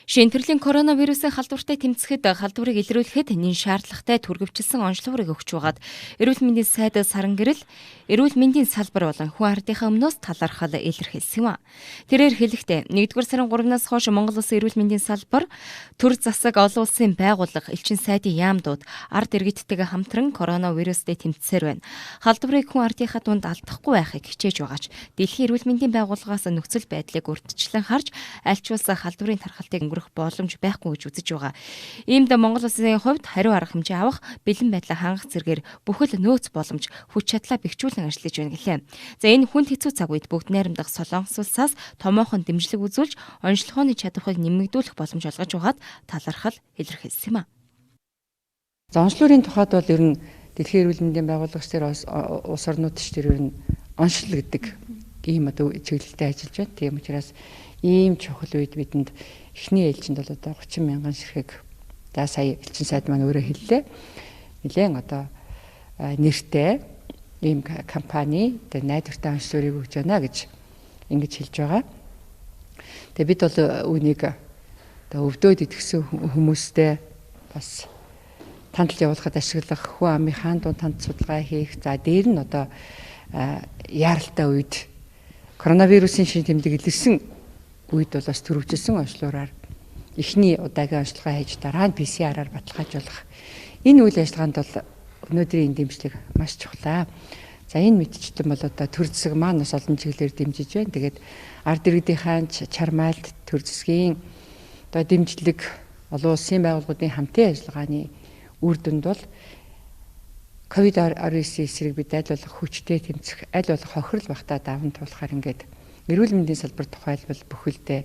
Шинэтгэлийн коронавирусын халдвартай тэмцэхэд халдварыг илрүүлэхэд нэн шаардлагатай түргэвчилсэн онцлогыг өгч байгаад эрүүл мэндийн сайд Саран гэрэл эрүүл мэндийн салбар болон хүн ардынхаа өмнөөс талархал илэрхийлсэн юм а. Тэрээр хэлэхдээ 1-р сарын 3-наас хойш Монгол Улсын эрүүл мэндийн салбар төр засаг олон улсын байгууллага элчин сайдын яамдууд ард иргэдтэйгээ хамтран коронавирустэй тэмцсээр байна. Халдварыг хүн ардынхаа дунд алдахгүй байхыг хичээж байгаач дэлхийн эрүүл мэндийн байгууллагаас нөхцөл байдлыг урьдчилан харж аль ч улс халдварын тархалтыг өнгөрөх боломж байхгүй гэж үзэж байгаа. Иймд Монгол Улсын хувьд хариу арга хэмжээ авах бэлэн байдлаа хангах зэргээр бүхэл нөөц боломж хүч чадлаа бэхжүүлэн ажиллаж байна гэлээ. За энэ хүнд хэцүү цаг үед бүгд найрамдах Солонгос улсаас томоохон дэмжлэг үзүүлж онцлогооны чадварыг нэмэгдүүлэх боломж олгож байгаад талархал илэрхийлсэн юм а. За онцлогын тухайд бол ер нь дэлхийн эрүүл мэндийн байгууллагч дээр улс орнууд дээр ер нь онцлог гэдэг ийм одоо чиглэлтэй ажиллаж байна. Тийм учраас ийм чухал үед бидэнд эхний ээлжинд бол одоо 30 мянган ширхэг за сая элчин сайд маань өөрөө хэллээ. Нилээн одоо нэртэй ийм компани одоо найдвартай онцлогыг өгч байна гэж ингэж хэлж байгаа. Тэгээ бид бол үүнийг одоо өвдөөд итгэсэн хүмүүстэй бас тандалж явуулахад ашиглах хүн амын хаан дунд танд судалгаа хийх. За дээр нь одоо яаралтай үед коронавирусын шин тэмдэг илэрсэн үед бол бас төрөвжилсэн онцлогоор эхний удаагийн онцлогоо хийж дараа нь PCR-аар баталгаажуулах. Энэ үйл ажиллагаанд бол өнөөдрийн дэмжлэг маш чухлаа. За энэ мэдчилтэн бол одоо төр засаг маань бас олон чиглэлээр дэмжиж байна. Тэгээд ард иргэдийн чармайлт төр засгийн одоо дэмжлэг олон улсын байгууллагуудын хамтын ажиллагааны үр дүнд бол COVID-19 эсрэг бид аль болох хүчтэй тэмцэх, аль болох хохирол багтаа даван туулахаар ингээд эрүүл мэндийн салбар тухайлбал бүхэлдээ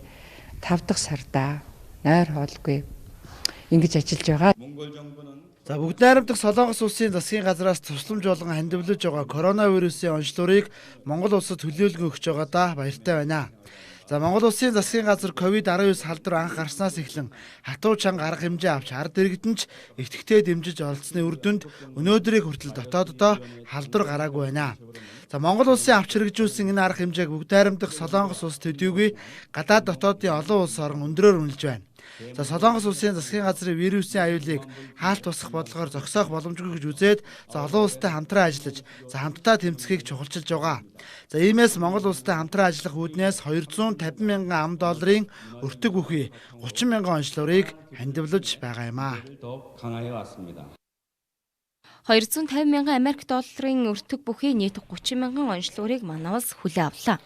5 дахь сарда нойр хоолгүй ингэж ажиллаж байгаа. За бүгд найрамдах Солонгос улсын засгийн газраас тусламж болгон хандивлаж байгаа коронавирусын онцлогыг Монгол улсад төлөөлгөн өгч байгаадаа баяртай байна. За Монгол улсын засгийн газар COVID-19 халдвар анх гарснаас эхлэн хатуу чанга арга хэмжээ авч ард иргэдэн ч ихтгэхдээ дэмжиж олдсны үр дүнд өнөөдрийг хүртэл дотооддоо халдвар гараагүй байна. За Монгол улсын авч хэрэгжүүлсэн энэ арга хэмжээг бүгд найрамдах Солонгос улс төдийгүй гадаад дотоодын олон улс орн өндрөөр үнэлж байна. За Солонгос улсын засгийн газрын вирусын аюулыг хаалт босгох бодлогоор зогсоох боломжгүй гэж үзээд за олон улстай хамтран ажиллаж за хамтдаа тэмцэхийг чухалчилж байгаа. За иймээс Монгол улстай хамтран ажиллах үүднээс 250 мянган $, өртөг бүхий 30 мянган онцлогыг хандивлаж байгаа юм а. 250 мянган $, өртөг бүхий нийт 30 мянган онцлогыг манай улс хүлээн авлаа.